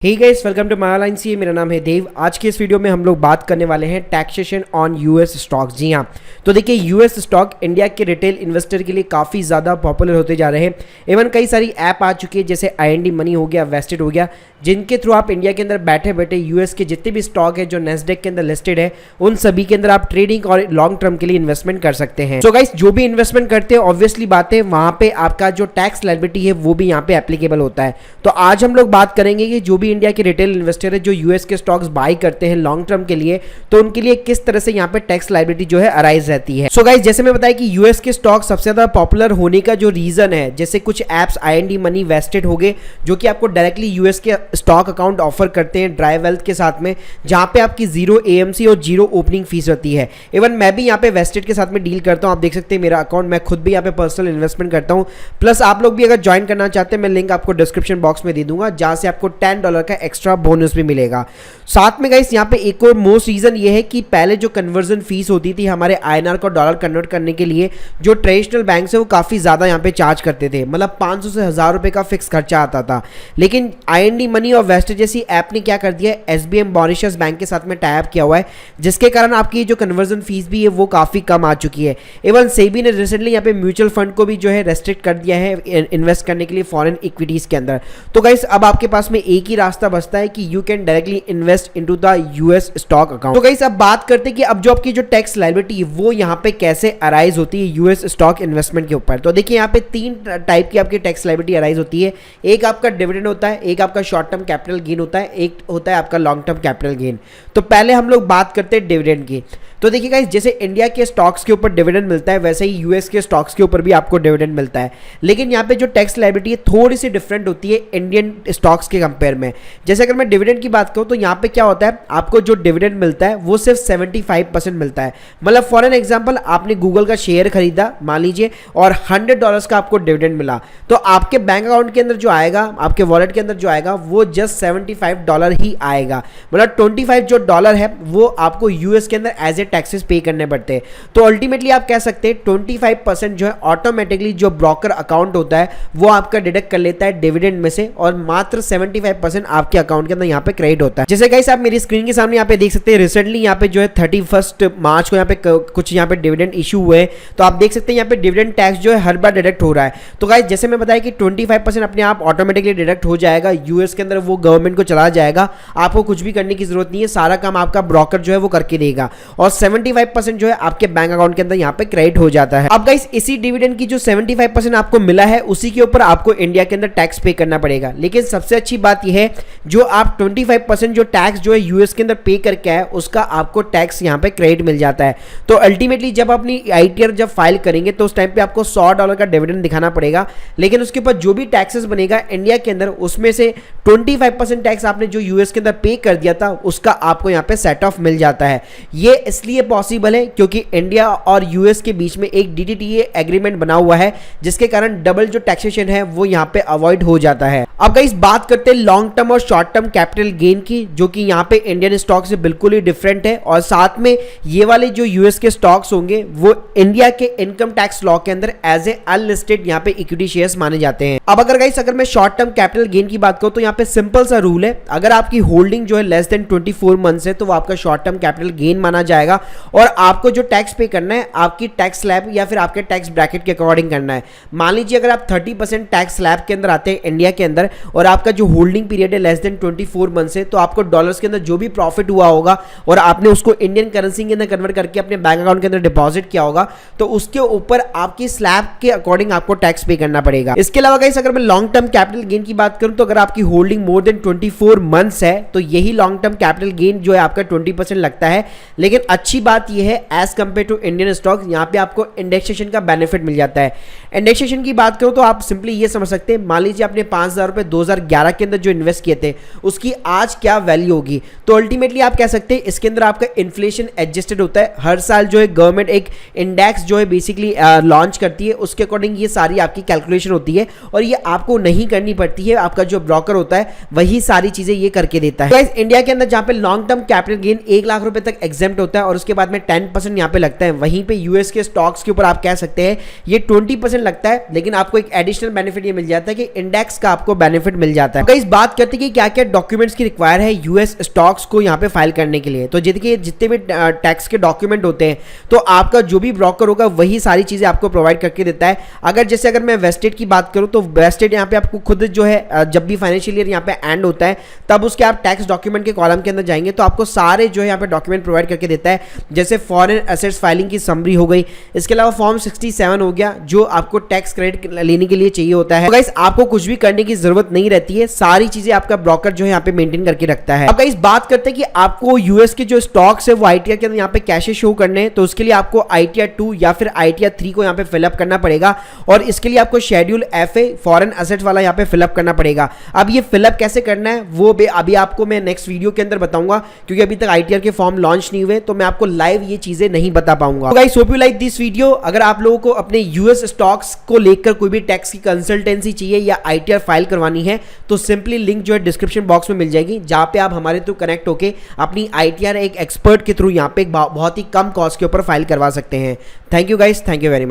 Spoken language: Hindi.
Hey guys, welcome to my online CA. मेरा नाम है देव। आज के इस वीडियो में हम लोग बात करने वाले हैं टैक्सेशन ऑन यूएस स्टॉक्स। जी हाँ, तो देखिए यूएस स्टॉक इंडिया के रिटेल इन्वेस्टर के लिए काफ़ी ज़्यादा पॉपुलर होते जा रहे हैं। इवन कई सारी ऐप आ चुकी है, जैसे IND मनी हो गया, वेस्टेड हो गया, जिनके थ्रू आप इंडिया के अंदर बैठे बैठे यूएस के जितने भी स्टॉक है जो नेस्डेक के अंदर लिस्टेड है, उन सभी के अंदर आप ट्रेडिंग और लॉन्ग टर्म के लिए इन्वेस्टमेंट कर सकते हैं। सो गाइस, जो भी इन्वेस्टमेंट करते हैं ऑब्वियसली बात है वहाँ पे आपका जो टैक्स लायबिलिटी है वो भी यहाँ पे एप्लीकेबल होता है। तो आज हम लोग बात करेंगे कि जो भी इंडिया के रिटेल इन्वेस्टर है जो यूएस के स्टॉक्स बाय करते हैं लॉन्ग टर्म के लिए, तो उनके लिए किस तरह से यहाँ पे टैक्स लायबिलिटी जो है अराइज रहती है। सो गाइस, जैसे मैं बताया कि यूएस के स्टॉक सबसे ज्यादा पॉपुलर होने का जो रीजन है, जैसे कुछ एप्स IND मनी, वेस्टेड हो गए, जो कि आपको डायरेक्टली यूएस के स्टॉक अकाउंट ऑफर करते हैं ड्राई वेल्थ के साथ में, जहां पे आपकी 0 AMC और 0 ओपनिंग फीस होती है। इवन मैं भी यहाँ पे वेस्टेड के साथ में डील करता हूँ। आप देख सकते हैं मेरा अकाउंट, मैं खुद भी यहाँ पे पर्सनल इन्वेस्टमेंट करता हूँ। प्लस आप लोग भी अगर ज्वाइन करना चाहते हैं, मैं लिंक आपको डिस्क्रिप्शन बॉक्स में दे दूंगा, जहां से आपको $10 का एक्स्ट्रा बोनस भी मिलेगा। साथ में गाइस यहाँ पे एक और मोस्ट रीजन ये है कि पहले जो कन्वर्जन फीस होती थी हमारे INR को डॉलर कन्वर्ट करने के लिए, जो ट्रेडिशनल बैंक है वो काफी ज्यादा यहाँ पे चार्ज करते थे, मतलब 500 से 1000 रुपए का फिक्स खर्चा आता था। लेकिन IND मनी और वेस्टेड जैसी ऐप ने क्या कर दिया है, SBM मॉरिशस बैंक के साथ में टाई अप किया हुआ है, जिसके कारण आपकी जो कन्वर्जन फीस भी है वो काफी कम आ चुकी है। इवन सेबी ने रिसेंटली यहाँ पे म्यूचुअल फंड को भी जो है रेस्ट्रिक्ट कर दिया है इन्वेस्ट करने के लिए फॉरेन इक्विटीज के अंदर। तो गाइस, अब आपके पास में एक ही रास्ता बचता है कि you can directly invest into the US stock account. तो गाइस, अब बात करते हैं कि अब जो आपकी जो टैक्स लायबिलिटी है वो यहाँ पे कैसे अराइज होती है यूएस स्टॉक इन्वेस्टमेंट के ऊपर। तो देखिए, यहाँ पे 3 टाइप की आपकी टैक्स लायबिलिटी अराइज होती है। एक आपका डिविडेंड होता है, एक आपका शॉर्ट टर्म कैपिटल गेन होता है, एक होता है आपका लॉन्ग टर्म कैपिटल गेन। तो पहले हम लोग बात करते हैं डिविडेंड की। तो देखिए गाइस, जैसे इंडिया के स्टॉक्स के ऊपर डिविडेंड मिलता है, वैसे ही यूएस के स्टॉक्स के ऊपर भी आपको डिविडेंड मिलता है। लेकिन यहाँ पे जो टैक्स लायबिलिटी है थोड़ी सी डिफरेंट होती है इंडियन स्टॉक्स के कंपेयर में। जैसे अगर मैं डिविडेंड की बात करूँ तो यहाँ पे क्या होता है, आपको जो डिविडेंड मिलता है वो सिर्फ 75% मिलता है। मतलब फॉर एन एग्जाम्पल, आपने गूगल का शेयर खरीदा मान लीजिए और $100 का आपको डिविडेंड मिला, तो आपके बैंक अकाउंट के अंदर जो आएगा, आपके वॉलेट के अंदर जो आएगा वो जस्ट $75 ही आएगा। मतलब 25 जो डॉलर है वो आपको यूएस के अंदर एज ए टैक्सेस पे करने पड़ते हैं। तो अल्टीमेटली आप कह सकते हैं 25% जो है ऑटोमेटिकली जो ब्रोकर अकाउंट होता है वो आपका डिडक्ट कर लेता है डिविडेंड में से, और मात्र 75% आपके अकाउंट के अंदर यहाँ पे क्रेडिट होता है। जैसे गाइस, आप मेरी स्क्रीन के सामने यहाँ पे देख सकते हैं, रिसेंटली यहाँ पे जो है 31 मार्च को यहाँ पे कुछ यहाँ पे डिविडेंड इशू हुए, तो आप देख सकते हैं यहाँ पे डिविडेंड टैक्स जो है हर बार डिडक्ट हो रहा है। तो गाइस, जैसे मैं बताया कि 25% अपने आप ऑटोमेटिकली डिडक्ट हो जाएगा, यूएस के अंदर वो गवर्नमेंट को चला जाएगा, आपको कुछ भी करने की जरूरत नहीं है, सारा काम आपका ब्रोकर जो है वो करके देगा, और 75% जो है आपके बैंक अकाउंट के अंदर यहाँ पे क्रेडिट हो जाता है। अब गाइस, इसी डिविडेंड की जो 75% आपको मिला है उसी के ऊपर आपको इंडिया के अंदर टैक्स पे करना पड़ेगा। लेकिन सबसे अच्छी बात यह है, जो आप 25% जो टैक्स जो है यूएस के अंदर पे करके आए उसका आपको टैक्स यहाँ पे क्रेडिट मिल जाता है। तो अल्टीमेटली जब अपनी ITR जब फाइल करेंगे तो उस टाइम पे आपको $100 का डिविडेंड दिखाना पड़ेगा, लेकिन उसके ऊपर जो भी टैक्सेस बनेगा इंडिया के अंदर उसमें से 25% टैक्स आपने जो यूएस के अंदर पे कर दिया था उसका आपको यहाँ पे सेट ऑफ मिल जाता है। ये इसलिए पॉसिबल है क्योंकि इंडिया और यूएस के बीच में एक DDTA एग्रीमेंट बना हुआ है, जिसके कारण डबल जो टैक्सेशन है वो यहाँ पे अवॉइड हो जाता है। अब गाइस, बात करते हैं लॉन्ग टर्म और शॉर्ट टर्म कैपिटल गेन की, जो कि यहाँ पे इंडियन स्टॉक से बिल्कुल ही डिफरेंट है, और साथ में ये वाले जो यूएस के स्टॉक्स होंगे वो इंडिया के इनकम टैक्स लॉ के अंदर एज ए अनलिस्टेड यहाँ पे इक्विटी शेयर्स माने जाते हैं। अब अगर मैं शॉर्ट टर्म कैपिटल गेन की बात करूं तो यहाँ पे सिंपल सा रूल है, अगर आपकी होल्डिंग जो है लेस देन 24 मंथ्स है तो वो आपका शॉर्ट टर्म कैपिटल गेन माना जाएगा, और आपको जो टैक्स पे करना है आपकी टैक्स स्लैब या फिर आपके टैक्स ब्रैकेट के अकॉर्डिंग करना है। मान लीजिए अगर आप 30% टैक्स स्लैब के अंदर आते हैं इंडिया के अंदर, और आपका जो होल्डिंग पीरियड है लेस देन 24 मंथ्स है, तो आपको डॉलर्स के अंदर जो भी प्रॉफिट हुआ होगा और आपने उसको इंडियन करेंसी के अंदर कन्वर्ट करके अपने बैंक अकाउंट के अंदर डिपॉजिट किया होगा, तो उसके ऊपर आपकी स्लैब के अकॉर्डिंग आपको टैक्स पे करना पड़ेगा। इसके अलावा गाइस, अगर मैं लॉन्ग टर्म कैपिटल गेन की बात करूं तो अगर आपकी होल्डिंग मोर देन 24 मंथ्स है तो यही लॉन्ग टर्म कैपिटल गेन जो है आपका 20% लगता है। लेकिन अच्छी बात यह है, as compared to Indian stocks यहाँ पे आपको इंडेक्सेशन का बेनिफिट मिल जाता है। इंडेक्सेशन की बात करो तो आप सिंपली ये समझ सकते हैं, मान लीजिए आपने 5000 रुपए 2011 के अंदर जो इन्वेस्ट किए थे उसकी आज क्या वैल्यू होगी, तो अल्टीमेटली आप कह सकते हैं इसके अंदर आपका इन्फ्लेशन एडजस्टेड होता है। हर साल जो है गवर्नमेंट एक इंडेक्स जो है बेसिकली लॉन्च करती है, उसके अकॉर्डिंग ये सारी आपकी कैलकुलेशन होती है, और ये आपको नहीं करनी पड़ती है, आपका जो ब्रोकर होता है है वही सारी चीजें ये करके देता है। गाइस इंडिया के अंदर जहां पे long term capital gain 1 lakh रुपए तक एग्जेम्प्ट होता है और उसके बाद में 10% यहाँ पे लगता है, वहीं पे यूएस के स्टॉक्स के ऊपर आप कह सकते हैं ये 20% लगता है, लेकिन आपको एक एडिशनल बेनिफिट ये मिल जाता है कि इंडेक्स का आपको बेनिफिट मिल जाता है। गाइस बात करते हैं कि क्या क्या डॉक्यूमेंट्स की रिक्वायर है यूएस स्टॉक्स को यहाँ पे फाइल करने के लिए। तो देखिए जितने भी टैक्स के डॉक्यूमेंट होते हैं तो आपका जो भी ब्रोकर होगा वही सारी चीजें आपको प्रोवाइड करके देता है। अगर मैं वेस्टेड की बात करूं तो वेस्टेड यहाँ पे आपको खुद जो है जब भी फाइनेंशियल ईयर यहाँ पे एंड होता है तब उसके आप टैक्स डॉक्यूमेंट के कॉलम के अंदर जाएंगे तो आपको सारे जो है यहाँ पे डॉक्यूमेंट प्रोवाइड करके देता है, जैसे फॉरेन एसेट्स फाइलिंग की समरी हो गई, इसके अलावा फॉर्म 67 हो गया जो आपको टैक्स क्रेडिट लेने के लिए चाहिए होता है। तो गाइस आपको कुछ भी करने की जरूरत नहीं रहती है, सारी चीजें आपका ब्रोकर जो है यहाँ पे मेंटेन करके रखता है। अब गाइस बात करते हैं कि आपको यूएस के जो स्टॉक्स है वो आईटीआर के अंदर यहाँ पे कैसे शो करने हैं, तो उसके लिए आपको आईटीआर 2 या फिर आईटीआर 3 को यहाँ पे फिलअप करना पड़ेगा और इसके लिए आपको शेड्यूल एफए फॉरेन एसेट्स वाला यहाँ पे फिलअप करना पड़ेगा। अब ये फिलअप कैसे करना है वो अभी आपको मैं नेक्स्ट वीडियो के अंदर बताऊंगा, क्योंकि अभी तक आईटीआर के फॉर्म लॉन्च नहीं हुए तो मैं आपको लाइव ये चीजें नहीं बता पाऊंगा। तो guys hope you like this video. अगर आप लोगों को अपने यूएस स्टॉक्स को लेकर कोई भी टैक्स की कंसल्टेंसी चाहिए या आईटीआर फाइल करवानी है तो सिंपली लिंक जो है डिस्क्रिप्शन बॉक्स में मिल जाएगी, जहां पे आप हमारे थ्रू कनेक्ट होकर अपनी आईटीआर एक एक्सपर्ट के थ्रू यहाँ पे बहुत ही कम कॉस्ट के ऊपर फाइल करवा सकते हैं। Thank you guys, thank you very much.